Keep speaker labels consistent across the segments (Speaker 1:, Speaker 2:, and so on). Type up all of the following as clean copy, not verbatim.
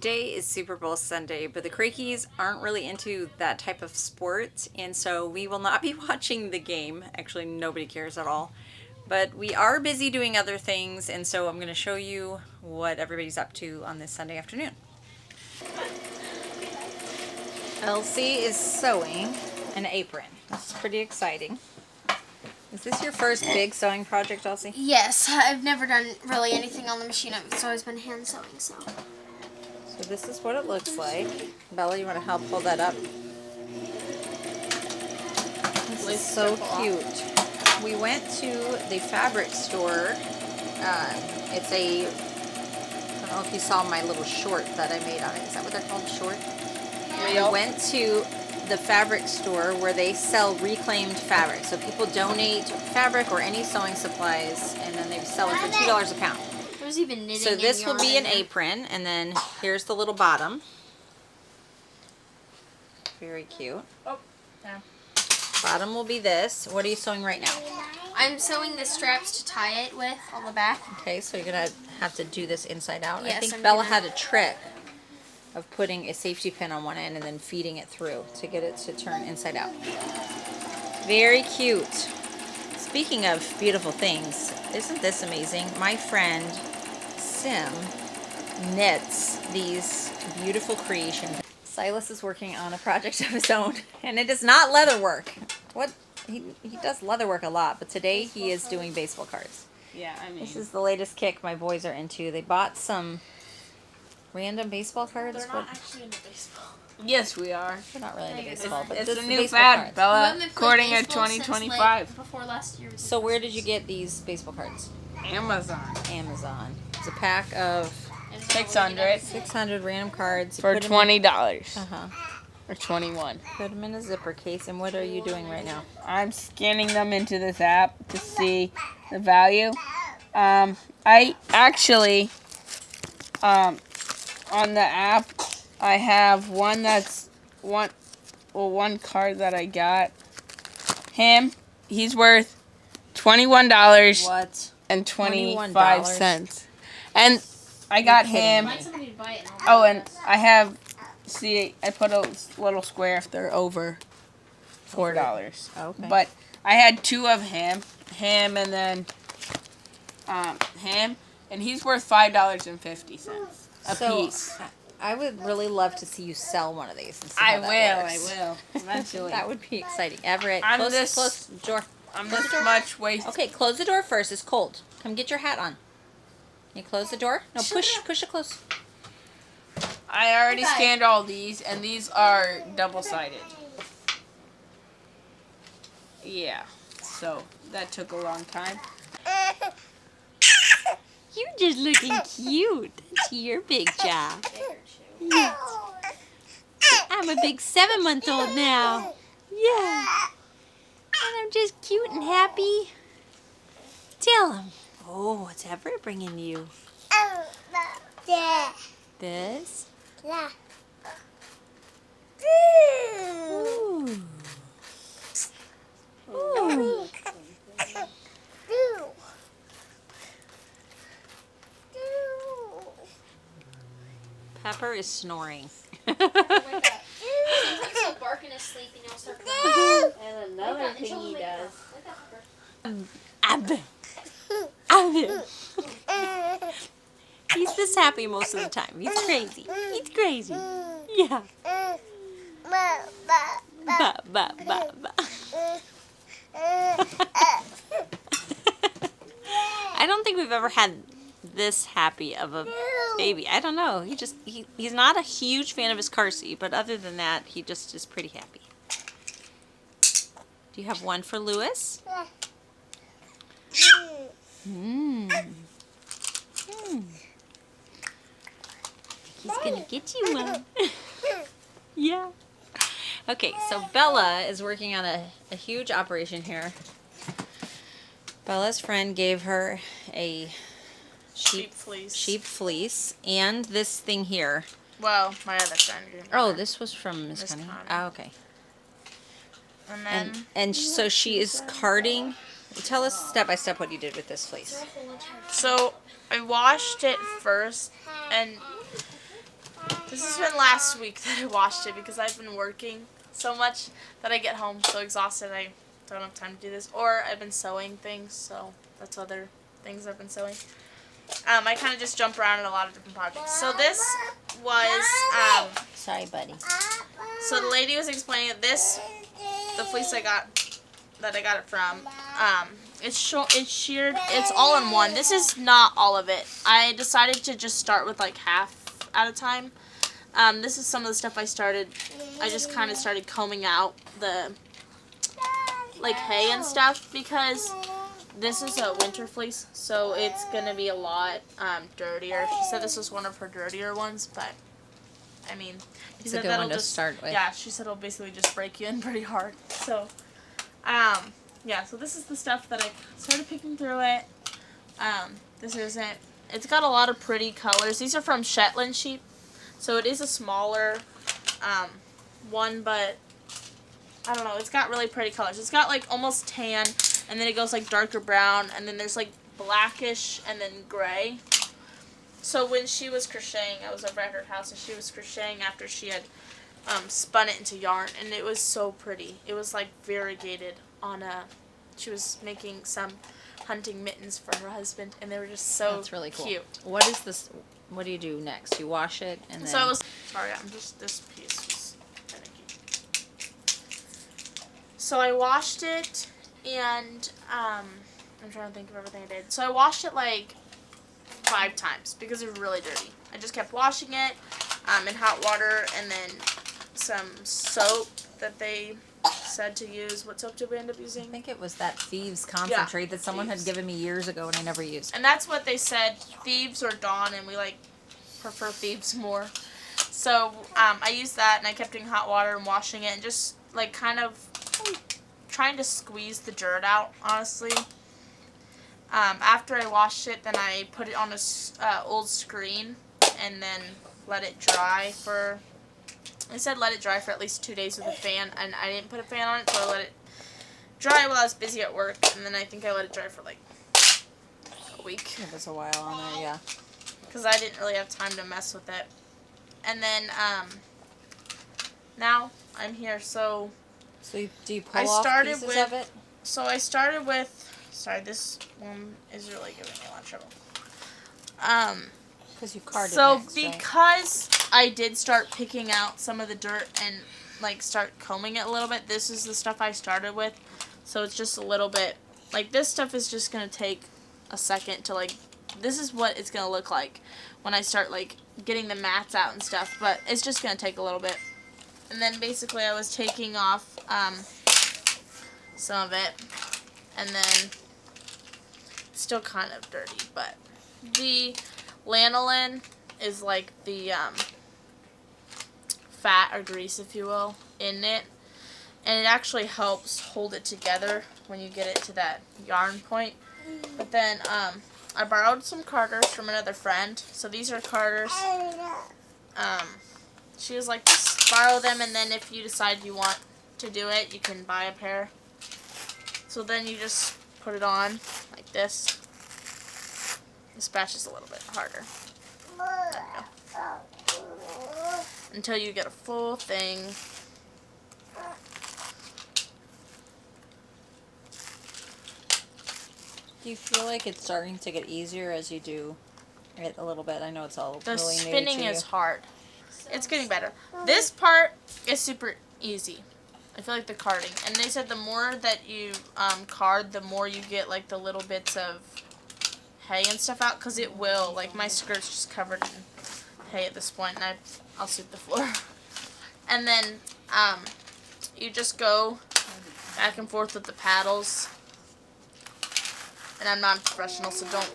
Speaker 1: Today is Super Bowl Sunday, but the Krekes aren't really into that type of sport, and so we will not be watching the game. Actually, nobody cares at all. But we are busy doing other things, and so I'm going to show you what everybody's up to on this Sunday afternoon. Elsie is sewing an apron. This is pretty exciting. Is this your first big sewing project, Elsie?
Speaker 2: Yes, I've never done really anything on the machine. It's always been hand sewing, so
Speaker 1: this is what it looks like. Bella, you want to help pull that up? This is so cute. We went to the fabric store. It's a, I don't know if you saw my little short that I made on it. Is that what they're called, short?
Speaker 2: yeah.
Speaker 1: We went to the fabric store where they sell reclaimed fabric. So people donate fabric or any sewing supplies, and then they sell it for $2 a pound.
Speaker 2: There's even knitting.
Speaker 1: So this will be an apron, and then here's the little bottom. Very cute.
Speaker 2: Oh, yeah.
Speaker 1: Bottom will be this. What are you sewing right now?
Speaker 2: I'm sewing the straps to tie it with on the back.
Speaker 1: Okay, so you're gonna have to do this inside out.
Speaker 2: Yes,
Speaker 1: I think
Speaker 2: I'm
Speaker 1: Bella
Speaker 2: gonna...
Speaker 1: had a trick of putting a safety pin on one end and then feeding it through to get it to turn inside out. Very cute. Speaking of beautiful things, isn't this amazing? My friend Sim knits these beautiful creations. Silas is working on a project of his own, and it is not leather work. What he does leather work a lot, but today he is doing baseball cards.
Speaker 3: Yeah, I mean,
Speaker 1: This is the latest kick my boys are into. They bought some random baseball cards.
Speaker 2: They're not actually into baseball.
Speaker 3: yes, we are.
Speaker 1: They're not really into baseball, but
Speaker 3: It's
Speaker 1: this
Speaker 3: a
Speaker 1: is
Speaker 3: new
Speaker 1: baseball
Speaker 3: fad,
Speaker 1: cards.
Speaker 3: Bella, according to 2025.
Speaker 2: Before last year.
Speaker 1: So where did you get these baseball cards?
Speaker 3: Amazon.
Speaker 1: Amazon. It's a pack of
Speaker 3: 600
Speaker 1: 600 random cards. You
Speaker 3: for
Speaker 1: put 'em
Speaker 3: $20
Speaker 1: Uh-huh.
Speaker 3: or 21.
Speaker 1: Put them in a zipper case. And what are you doing right now?
Speaker 3: I'm scanning them into this app to see the value. I actually, on the app, I have one that's one card that I got. He's worth $21
Speaker 1: What?
Speaker 3: and 25 cents. And I got him.
Speaker 2: Find somebody to buy it.
Speaker 3: Oh, and I have. See, I put a little square if they're over $4.
Speaker 1: Okay.
Speaker 3: But I had two of him, and then him, and he's worth $5.50 a piece.
Speaker 1: I would really love to see you sell one of these. And see
Speaker 3: I
Speaker 1: how that
Speaker 3: will.
Speaker 1: works.
Speaker 3: I will eventually.
Speaker 1: That would be exciting. Everett,
Speaker 3: I'm
Speaker 1: close
Speaker 3: this-
Speaker 1: the door.
Speaker 3: I'm this much waste.
Speaker 1: Okay, close the door first. It's cold. Come get your hat on. You close the door? No, push it close.
Speaker 3: I already scanned all these, and these are double-sided. Yeah, so that took a long time.
Speaker 1: You're just looking cute. That's your big job. Yeah. I'm a big 7-month-old now. Yeah. And I'm just cute and happy. Tell him. Oh, what's Everett bringing you? This? Ooh. Ooh. Pepper is snoring.
Speaker 2: He's still barking his sleep, and he'll start crying.
Speaker 3: And another thing he does.
Speaker 1: He's this happy most of the time. He's crazy. He's crazy. Yeah. Ba, ba, ba, ba. I don't think we've ever had this happy of a baby. I don't know. He's not a huge fan of his car seat, but other than that, he just is pretty happy. Do you have one for Lewis? He's gonna get you one. Yeah. Okay, so Bella is working on a huge operation here. Bella's friend gave her a sheep fleece and this thing here.
Speaker 3: Well, my other friend.
Speaker 1: Oh, this was from Miss Connie. Oh, okay.
Speaker 3: And then
Speaker 1: And so she is carding. Tell us step by step what you did with this fleece.
Speaker 3: so I washed it first, and
Speaker 4: has been last week that I washed it because I've been working so much that I get home so exhausted I don't have time to do this. Or I've been sewing things, so that's other things I've been sewing. I kind of just jump around in a lot of different projects. So this was,
Speaker 1: Sorry, buddy.
Speaker 4: so the lady was explaining that this, the fleece I got it from, it's sheared, it's all in one. This is not all of it. I decided to just start with like half at a time. This is some of the stuff I just kind of started combing out the, like, hay and stuff because this is a winter fleece, so it's going to be a lot dirtier. She said this was one of her dirtier ones, but, I mean,
Speaker 1: It's a good one to start with.
Speaker 4: Yeah, she said it'll basically just break you in pretty hard. So, yeah, so this is the stuff that I started picking through it. It's got a lot of pretty colors. These are from Shetland sheep, so it is a smaller one, but I don't know, it's got really pretty colors. It's got like almost tan, and then it goes like darker brown, and then there's like blackish and then gray. So when she was crocheting, I was over at her house and she was crocheting after she had spun it into yarn, and it was so pretty. It was like variegated on she was making some hunting mittens for her husband, and they were just so
Speaker 1: That's really cool.
Speaker 4: cute.
Speaker 1: What is this? What do you do next? You wash it and then...
Speaker 4: So I was, sorry, this piece was finicky. So I washed it, and I'm trying to think of everything I did. So I washed it like 5 times because it was really dirty. I just kept washing it in hot water, and then some soap that they said to use. What soap did we end up
Speaker 1: I
Speaker 4: using?
Speaker 1: think it was that Thieves concentrate that someone had given me years ago and I never used.
Speaker 4: And that's what they said, Thieves or Dawn, and we like prefer Thieves more. So I used that, and I kept doing hot water and washing it, and just like kind of trying to squeeze the dirt out, honestly. After I washed it, then I put it on a old screen and then let it dry for, I said let it dry for at least 2 days with a fan, and I didn't put a fan on it, so I let it dry while I was busy at work, and then I think I let it dry for like a week.
Speaker 1: It was a while on there, yeah.
Speaker 4: Because I didn't really have time to mess with it. And then, now I'm here, so
Speaker 1: Do you pull off pieces of it?
Speaker 4: So I started with, sorry, this one is really giving me a lot of trouble.
Speaker 1: Because you carded
Speaker 4: So
Speaker 1: next, right?
Speaker 4: because I did start picking out some of the dirt and like start combing it a little bit, this is the stuff I started with. So it's just a little bit, like this stuff is just going to take a second to like, this is what it's going to look like when I start like getting the mats out and stuff, but it's just going to take a little bit. And then basically I was taking off some of it, and then still kind of dirty, but the lanolin is like the fat or grease, if you will, in it, and it actually helps hold it together when you get it to that yarn point. But then I borrowed some carders from another friend, so these are carders. She was like, just borrow them, and then if you decide you want to do it, you can buy a pair. So then you just put it on like this. This batch is a little bit harder. There we go. Until you get a full thing.
Speaker 1: Do you feel like it's starting to get easier as you do it a little bit? I know it's all
Speaker 4: The
Speaker 1: really new
Speaker 4: spinning
Speaker 1: to you.
Speaker 4: is hard. It's getting better. This part is super easy. I feel like the carding. And they said the more that you card, the more you get like the little bits of hay and stuff out, because it will. Like my skirt's just covered in hay at this point, and I'll sweep the floor. And then you just go back and forth with the paddles. And I'm not a professional, so don't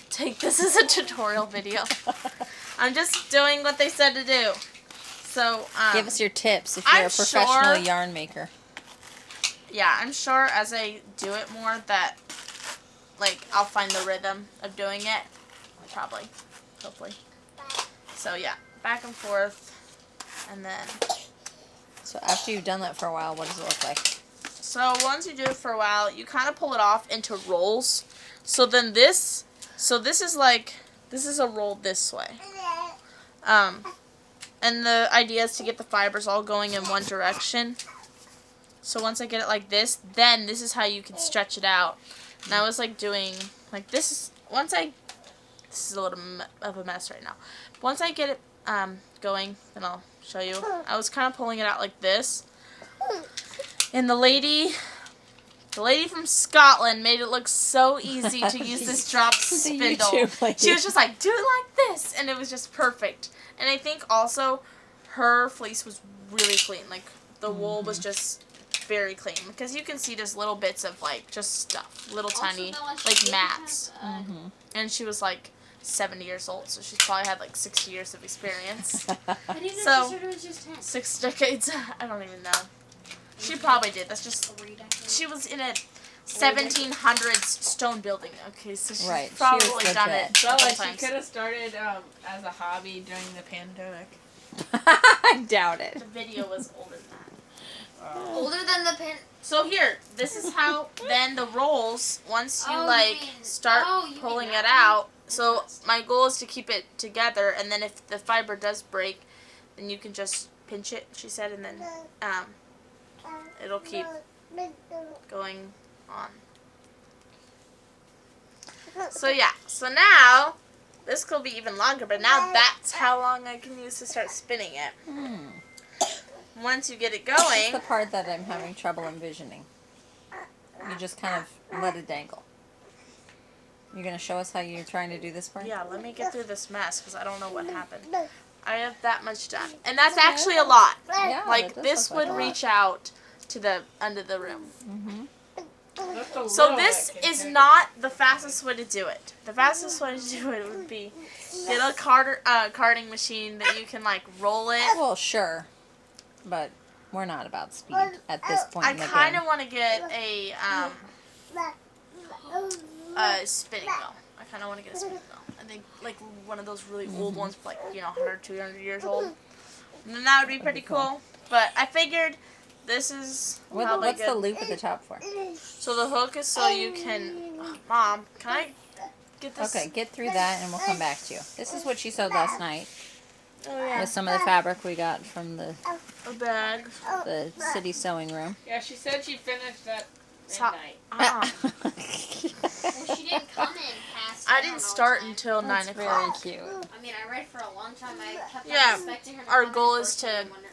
Speaker 4: take this as a tutorial video. I'm just doing what they said to do. So
Speaker 1: give us your tips if you're a professional yarn maker.
Speaker 4: Yeah, I'm sure as I do it more that like I'll find the rhythm of doing it. Probably. Hopefully. So yeah, back and forth, and then
Speaker 1: So after you've done that for a while, what does it look like?
Speaker 4: so once you do it for a while, you kind of pull it off into rolls. So then this is like, this is a roll this way. And the idea is to get the fibers all going in one direction. So once I get it like this, then this is how you can stretch it out. And I was like doing, like this is, this is a little of a mess right now. Once I get it going, then I'll show you. I was kind of pulling it out like this. And the lady from Scotland made it look so easy to use this drop spindle. She was just like, do it like this. And it was just perfect. And I think also her fleece was really clean. Like the wool was just very clean. Because you can see there's little bits of like just stuff. Little tiny like mats. And she was like 70 years old. So she's probably had like 60 years of experience. So 6 decades. I don't even know. She probably did. That's just, she was in a 1700s stone building. Okay, so she's probably done it.
Speaker 3: So she could have started as a hobby during the pandemic.
Speaker 1: I doubt it.
Speaker 4: The video was older than that.
Speaker 2: Older than the pin.
Speaker 4: So here, this is how then the rolls, once you start pulling it out. So my goal is to keep it together, and then if the fiber does break, then you can just pinch it, she said, and then it'll keep going on. So yeah, so now this could be even longer, but now that's how long I can use to start spinning it. Once you get it going,
Speaker 1: That's the part that I'm having trouble envisioning. You just kind of let it dangle. You're going to show us how you're trying to do this part?
Speaker 4: yeah, let me get through this mess because I don't know what happened. I have that much done, and that's actually a lot.
Speaker 1: Yeah,
Speaker 4: Like
Speaker 1: that does
Speaker 4: this
Speaker 1: look like
Speaker 4: would
Speaker 1: a lot.
Speaker 4: reach out to the end of the room.
Speaker 3: So
Speaker 4: So this is not the fastest way to do it. The fastest way to do it would be get a carding machine that you can like roll it.
Speaker 1: Well, sure. But we're not about speed at this point
Speaker 4: I
Speaker 1: in the
Speaker 4: kind
Speaker 1: game.
Speaker 4: of want to get a spinning wheel. I kind of want to get a spinning wheel. I think like one of those really old ones, like 100, 200 years old. And then that would be pretty cool. But I figured this is probably
Speaker 1: What's
Speaker 4: good.
Speaker 1: the loop at the top for?
Speaker 4: So the hook is so you can. Mom, can I get this?
Speaker 1: Okay, get through that and we'll come back to you. This is what she sewed last night
Speaker 4: Oh yeah.
Speaker 1: with some of the fabric we got from the
Speaker 4: A bag.
Speaker 1: city sewing room.
Speaker 3: yeah, she said she finished at
Speaker 4: So-
Speaker 3: midnight.
Speaker 2: Well, she didn't come in past.
Speaker 4: I
Speaker 2: don't
Speaker 4: didn't
Speaker 2: know
Speaker 4: start
Speaker 2: time.
Speaker 4: until 9
Speaker 1: Very
Speaker 4: o'clock.
Speaker 1: cute.
Speaker 2: I mean, I read for a long time. I kept
Speaker 4: Yeah,
Speaker 2: expecting her to
Speaker 4: our
Speaker 2: come in
Speaker 4: goal is
Speaker 2: first
Speaker 4: to,
Speaker 2: and wonder-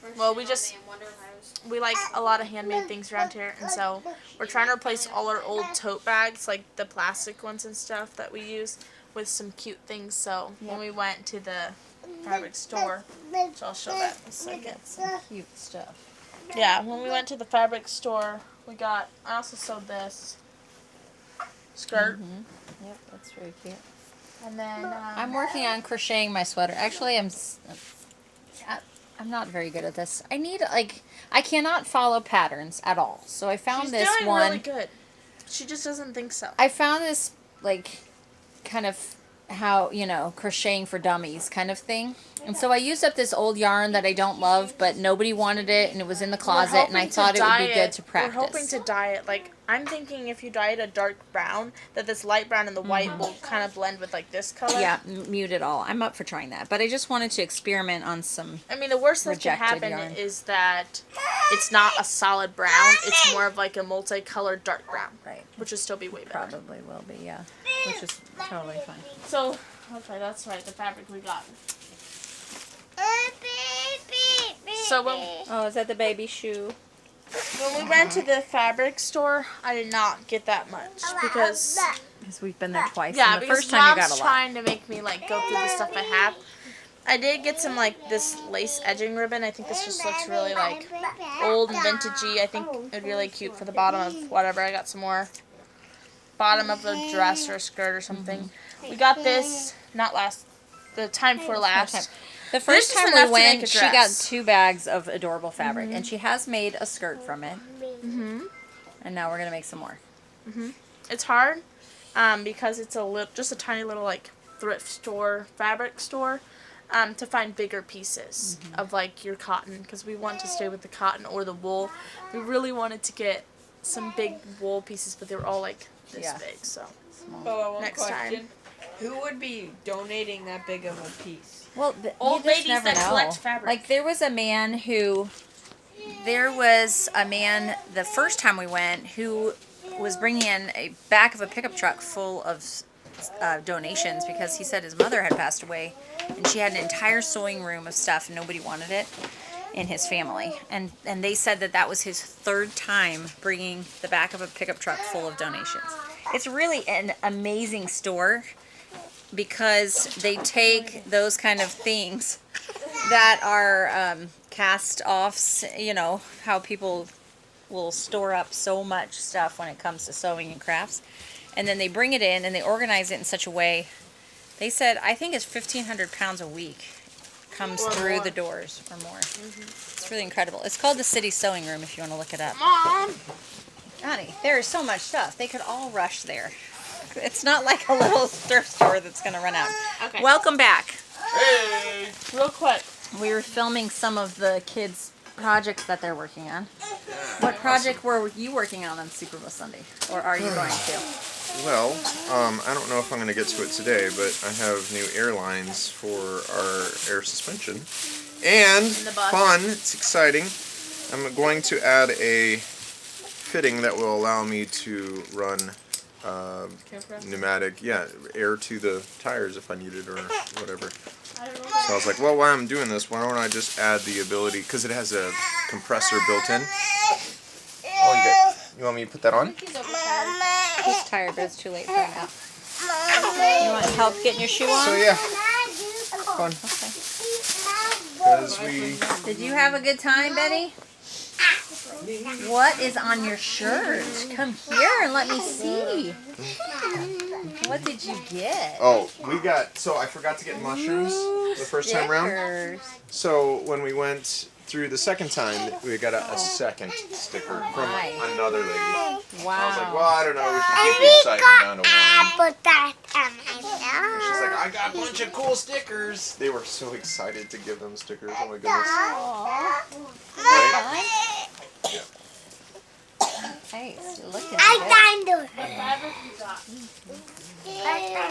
Speaker 2: first
Speaker 4: well,
Speaker 2: and
Speaker 4: we
Speaker 2: all
Speaker 4: just,
Speaker 2: day and wonder if I was-
Speaker 4: we like a lot of handmade things around here, and so we're trying to replace all our old tote bags, like the plastic ones and stuff that we use, with some cute things. So when we went to the fabric store, which I'll show that in a second.
Speaker 1: Some cute stuff.
Speaker 4: Yeah, when we went to the fabric store, I also sewed this skirt,
Speaker 1: Yep, that's very cute.
Speaker 4: and then,
Speaker 1: I'm working on crocheting my sweater. Actually, I'm not very good at this. I cannot follow patterns at all. So I found
Speaker 4: she's
Speaker 1: this
Speaker 4: doing
Speaker 1: one.
Speaker 4: really good. She just doesn't think so.
Speaker 1: I found this kind of how, crocheting for dummies kind of thing. And so I used up this old yarn that I don't love, but nobody wanted it and it was in the closet and I thought it would be good to practice.
Speaker 4: We're hoping to dye it, I'm thinking if you dye it a dark brown, that this light brown and the white will kind of blend with this color.
Speaker 1: Yeah, mute it all. I'm up for trying that. But I just wanted to experiment on some.
Speaker 4: I mean, the worst that can
Speaker 1: Rejected
Speaker 4: happen
Speaker 1: yarn.
Speaker 4: is that it's not a solid brown. It's more of like a multicolored dark brown.
Speaker 1: Right.
Speaker 4: Which would still be way better.
Speaker 1: Probably will be, yeah. Which is totally fine.
Speaker 4: So, okay, that's right, the fabric we got. So
Speaker 1: Oh, is that the baby shoe?
Speaker 4: when we went to the fabric store, I did not get that much because
Speaker 1: Because we've been there twice.
Speaker 4: yeah,
Speaker 1: and the
Speaker 4: because
Speaker 1: first time you
Speaker 4: Mom's
Speaker 1: got a lot.
Speaker 4: trying to make me go through the stuff I have. I did get some this lace edging ribbon. I think this just looks really old and vintagey. I think it'd be really cute for the bottom of whatever. I got some more bottom of a dress or a skirt or something. We got this the time for last.
Speaker 1: The first
Speaker 4: This is
Speaker 1: time
Speaker 4: enough
Speaker 1: we
Speaker 4: to make
Speaker 1: went,
Speaker 4: a
Speaker 1: she got
Speaker 4: dress.
Speaker 1: 2 bags of adorable fabric, and she has made a skirt from it. And now we're gonna make some more.
Speaker 4: It's hard because it's just a tiny little thrift store, fabric store, to find bigger pieces of your cotton, because we want to stay with the cotton or the wool. We really wanted to get some big wool pieces, but they were all this
Speaker 1: Yeah.
Speaker 4: big. So
Speaker 3: One
Speaker 4: Next time.
Speaker 3: question. Who would be donating that big of a piece?
Speaker 1: Well,
Speaker 4: Old
Speaker 1: you just
Speaker 4: ladies
Speaker 1: never
Speaker 4: that
Speaker 1: know.
Speaker 4: collect fabric.
Speaker 1: Like there was a man the first time we went who was bringing in a back of a pickup truck full of donations because he said his mother had passed away and she had an entire sewing room of stuff and nobody wanted it in his family. And they said that was his third time bringing the back of a pickup truck full of donations. It's really an amazing store because they take those kind of things that are cast-offs, you know, how people will store up so much stuff when it comes to sewing and crafts. And then they bring it in and they organize it in such a way. They said, I think it's 1,500 pounds a week comes through the doors or more. It's really incredible. It's called the City Sewing Room if you want to look it up.
Speaker 4: Mom!
Speaker 1: Honey, there is so much stuff. They could all rush there. It's not like a little thrift store that's going to run out.
Speaker 4: Okay.
Speaker 1: Welcome back.
Speaker 4: Hey! Real quick.
Speaker 1: We were filming some of the kids' projects that they're working on. What project were you working on Super Bowl Sunday? Or are you going to?
Speaker 5: Well, I don't know if I'm going to get to it today, but I have new airlines for our air suspension. And fun, it's exciting. I'm going to add a fitting that will allow me to run pneumatic, air to the tires if I need it or whatever. So I was like, well, while I'm doing this, why don't I just add the ability, because it has a compressor built in. Oh, you want me to put that on?
Speaker 1: He's tired, but it's too late for him now. You want help getting your shoe on?
Speaker 5: So yeah, fun.
Speaker 1: Okay. Did you have a good time, Betty? What is on your shirt? Come here and let me see. What did you get?
Speaker 5: Oh, so I forgot to get mushrooms the first time around. So when we went through the second time, we got a second sticker from another lady.
Speaker 1: Wow.
Speaker 5: I was like, well, I don't know, we should keep the excitement down to one. She's like, I got a bunch of cool stickers. They were so excited to give them stickers. Oh my goodness. Right? Yeah.
Speaker 1: Nice. You're looking good.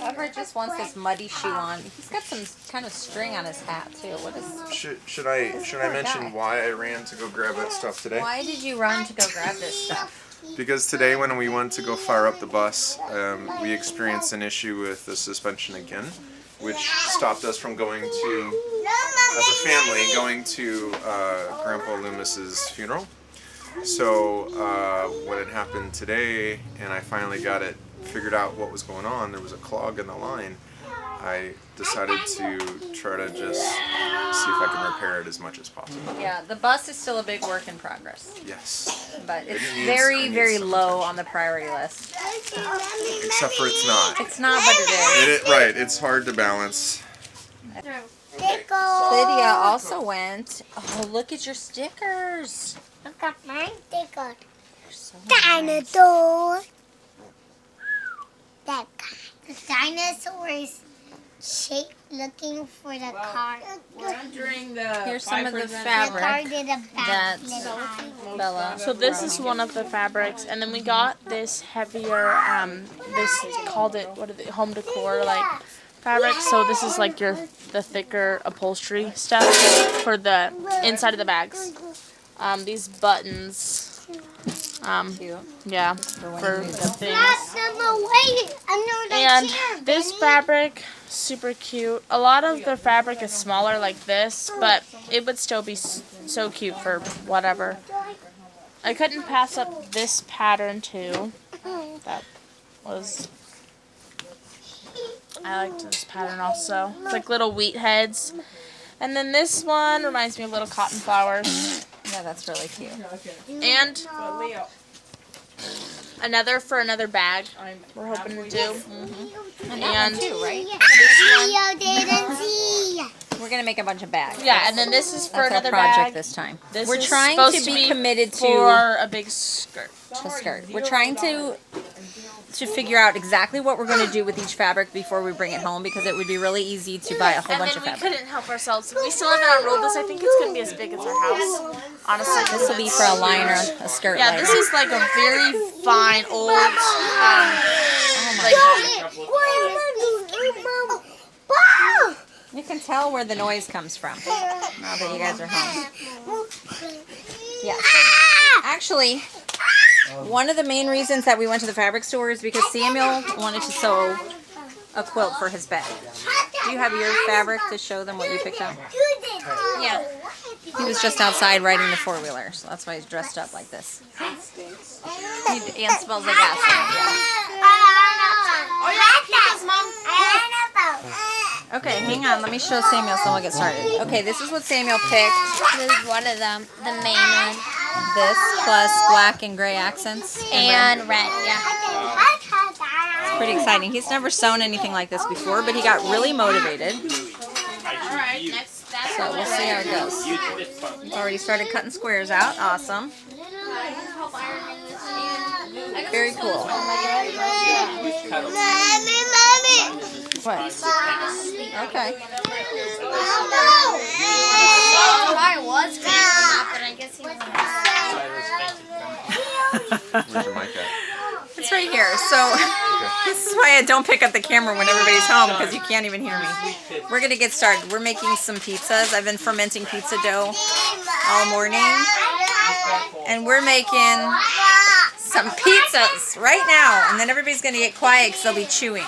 Speaker 1: Everett just wants his muddy shoe on. He's got some kind of string on his hat too. What is?
Speaker 5: Should I mention why I ran to go grab that stuff today?
Speaker 1: Why did you run to go grab this stuff?
Speaker 5: Because today when we went to go fire up the bus, we experienced an issue with the suspension again, which stopped us from going to, as a family, going to Grandpa Loomis's funeral. So when it happened today, and I finally got it figured out what was going on, there was a clog in the line. I decided to try to just see if I can repair it as much as possible.
Speaker 1: Yeah, the bus is still a big work in progress.
Speaker 5: Yes.
Speaker 1: But it's very, very low on the priority list.
Speaker 5: Except for it's not.
Speaker 1: It's not, but it is.
Speaker 5: Right, it's hard to balance.
Speaker 1: Lydia also went. Oh, look at your stickers.
Speaker 6: Look at my sticker.
Speaker 1: So
Speaker 6: Dinosaur. That the dinosaur is looking for the car.
Speaker 3: We're entering the
Speaker 1: Here's some of the
Speaker 3: 5%
Speaker 6: The car
Speaker 1: fabric
Speaker 6: did a
Speaker 1: that
Speaker 6: backflip.
Speaker 1: Bella.
Speaker 4: So this is one of the fabrics, and then we got this heavier, this called it, home decor, like, fabric. So this is like the thicker upholstery stuff for the inside of the bags. These buttons,
Speaker 1: Cute.
Speaker 4: yeah,
Speaker 1: For
Speaker 4: for
Speaker 1: when you
Speaker 4: the
Speaker 1: do
Speaker 4: things.
Speaker 6: And
Speaker 4: And this fabric, super cute. A lot of the fabric is smaller like this, but it would still be so cute for whatever. I couldn't pass up this pattern too. That was... I liked this pattern also. It's like little wheat heads. And then this one reminds me of little cotton flowers.
Speaker 1: Yeah, that's really cute.
Speaker 4: And another for another bag we're hoping to do.
Speaker 1: And
Speaker 4: And
Speaker 1: too, right?
Speaker 6: Leo didn't see.
Speaker 1: We're gonna make a bunch of bags.
Speaker 4: yeah, and then this is for
Speaker 1: That's our
Speaker 4: another
Speaker 1: project
Speaker 4: bag.
Speaker 1: this time.
Speaker 4: This
Speaker 1: We're
Speaker 4: is
Speaker 1: trying
Speaker 4: supposed
Speaker 1: to be committed to
Speaker 4: for a big skirt.
Speaker 1: the skirt. We're trying to figure out exactly what we're going to do with each fabric before we bring it home because it would be really easy to buy a whole
Speaker 4: And
Speaker 1: bunch
Speaker 4: then
Speaker 1: of
Speaker 4: we
Speaker 1: fabric.
Speaker 4: couldn't help ourselves. We still haven't unrolled this. I think it's gonna be as big as our house. Honestly,
Speaker 1: This will be for a liner, a skirt
Speaker 4: yeah,
Speaker 1: liner.
Speaker 4: this is like a very fine old, like
Speaker 1: You can tell where the noise comes from now that you guys are home. Yeah. Actually, one of the main reasons that we went to the fabric store is because Samuel wanted to sew a quilt for his bed. Do you have your fabric to show them what you picked out?
Speaker 2: Yeah.
Speaker 1: He was just outside riding the four-wheeler, so that's why he's dressed up like this. And smells like acid.
Speaker 2: Oh yeah, Pika's mom.
Speaker 1: Okay, hang on. Let me show Samuel so we'll get started. Okay, this is what Samuel picked.
Speaker 2: This is one of them, the main one.
Speaker 1: This plus black and gray accents.
Speaker 2: And red, yeah.
Speaker 1: It's pretty exciting. He's never sewn anything like this before, but he got really motivated.
Speaker 4: Alright, next. That's
Speaker 1: So we'll see how it goes. He's already started cutting squares out. Awesome. Very cool. What? Okay.
Speaker 2: I was going to but I guess he wasn't.
Speaker 5: Where's your mic at?
Speaker 1: It's right here. So this is why I don't pick up the camera when everybody's home, because you can't even hear me. We're going to get started. We're making some pizzas. I've been fermenting pizza dough all morning. And we're making some pizzas right now. And then everybody's going to get quiet because they'll be chewing.